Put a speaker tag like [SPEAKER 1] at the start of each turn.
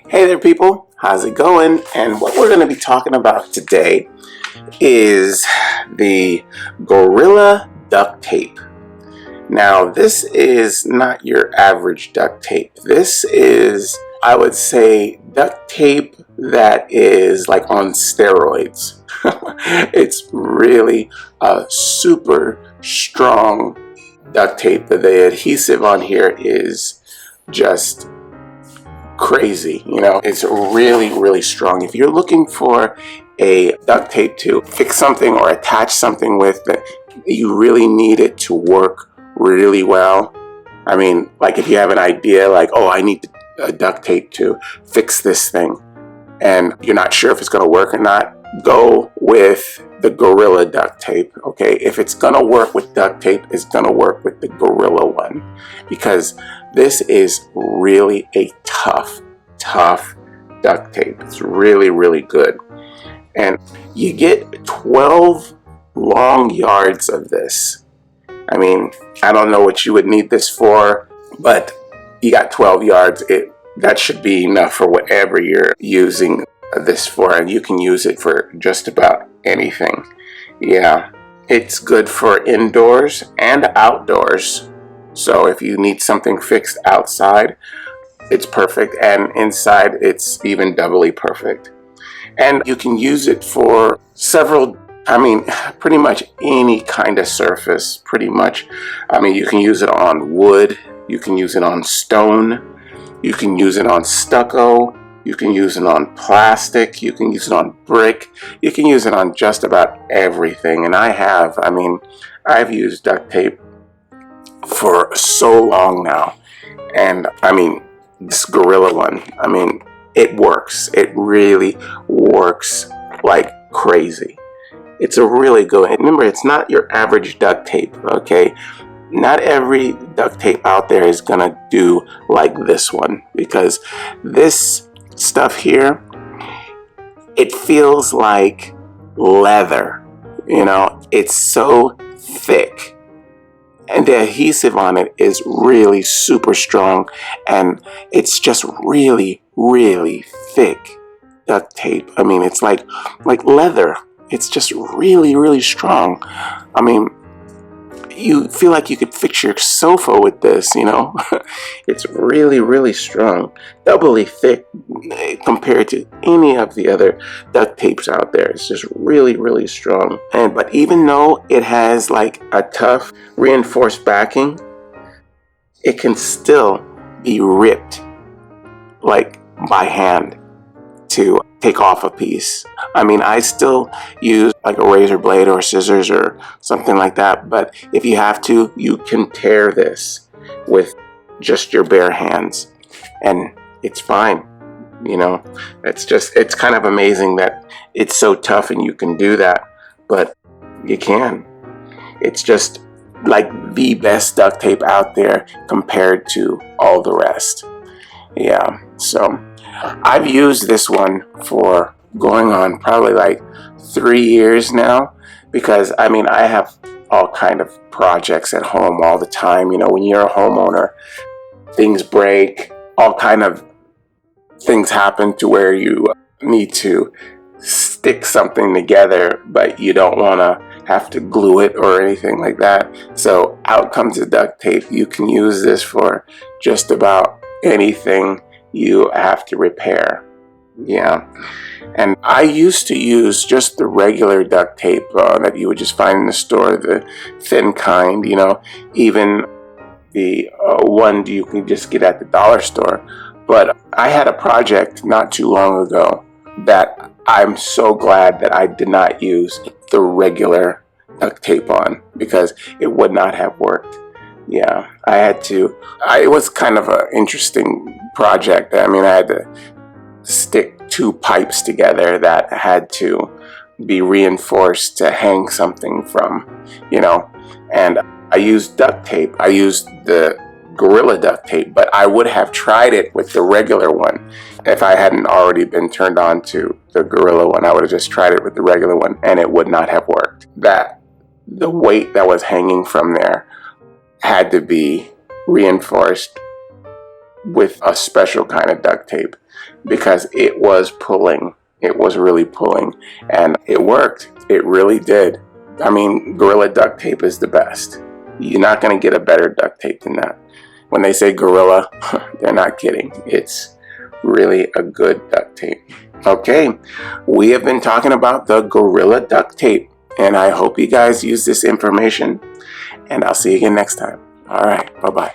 [SPEAKER 1] Hey there people, how's it going? And what we're going to be talking about today is the BORILLA duct tape. Now this is not your average duct tape. This is, I would say, duct tape that is like on steroids. It's really a super strong duct tape. The adhesive on here is just crazy, it's really strong. If you're looking for a duct tape to fix something or attach something with that you really need it to work really well, I mean, like if you have an idea like, oh, I need a duct tape to fix this thing and you're not sure if it's going to work or not, go with the BORILLA duct tape. Okay, if it's gonna work with duct tape, it's gonna work with the BORILLA one, because this is really a tough duct tape. It's really good, and you get 12 long yards of this. I mean, I don't know what you would need this for, but you got 12 yards. That should be enough for whatever you're using this for, and you can use it for just about anything. Yeah, it's good for indoors and outdoors. So if you need something fixed outside, it's perfect, and inside it's even doubly perfect. And you can use it for pretty much any kind of surface, pretty much. I mean, you can use it on wood, you can use it on stone, you can use it on stucco, you can use it on plastic, you can use it on brick, you can use it on just about everything. And I've used duct tape for so long now. And I mean, this BORILLA one, it works. It really works like crazy. It's a really good, remember, it's not your average duct tape, okay? Not every duct tape out there is gonna do like this one, because this stuff here, it feels like leather, it's so thick, and the adhesive on it is really super strong, and it's just really thick duct tape. I mean, it's like leather. It's just really strong. I mean, you feel like you could fix your sofa with this, It's really strong, doubly thick compared to any of the other duct tapes out there. It's just really strong. But even though it has like a tough reinforced backing, it can still be ripped like by hand to take off a piece. I mean, I still use like a razor blade or scissors or something like that, but if you have to, you can tear this with just your bare hands and it's fine. It's kind of amazing that it's so tough and you can do that, but you can. It's just like the best duct tape out there compared to all the rest. Yeah, so I've used this one for going on probably like 3 years now, because I have all kind of projects at home all the time. When you're a homeowner, things break, all kind of things happen to where you need to stick something together, but you don't want to have to glue it or anything like that. So out comes the duct tape. You can use this for just about anything you have to repair. Yeah, and I used to use just the regular duct tape that you would just find in the store, the thin kind, even the one you can just get at the dollar store. But I had a project not too long ago that I'm so glad that I did not use the regular duct tape on, because it would not have worked. Yeah, it was kind of an interesting project. I had to stick 2 pipes together that had to be reinforced to hang something from, and I used duct tape. I used the BORILLA duct tape, but I would have tried it with the regular one. If I hadn't already been turned on to the BORILLA one, I would have just tried it with the regular one, and it would not have worked. The weight that was hanging from there had to be reinforced with a special kind of duct tape because it was pulling. It was really pulling, and it worked. It really did. I mean, Gorilla duct tape is the best. You're not going to get a better duct tape than that. When they say Gorilla, they're not kidding. It's really a good duct tape. Okay, we have been talking about the Gorilla duct tape, and I hope you guys use this information, and I'll see you again next time. All right, bye-bye.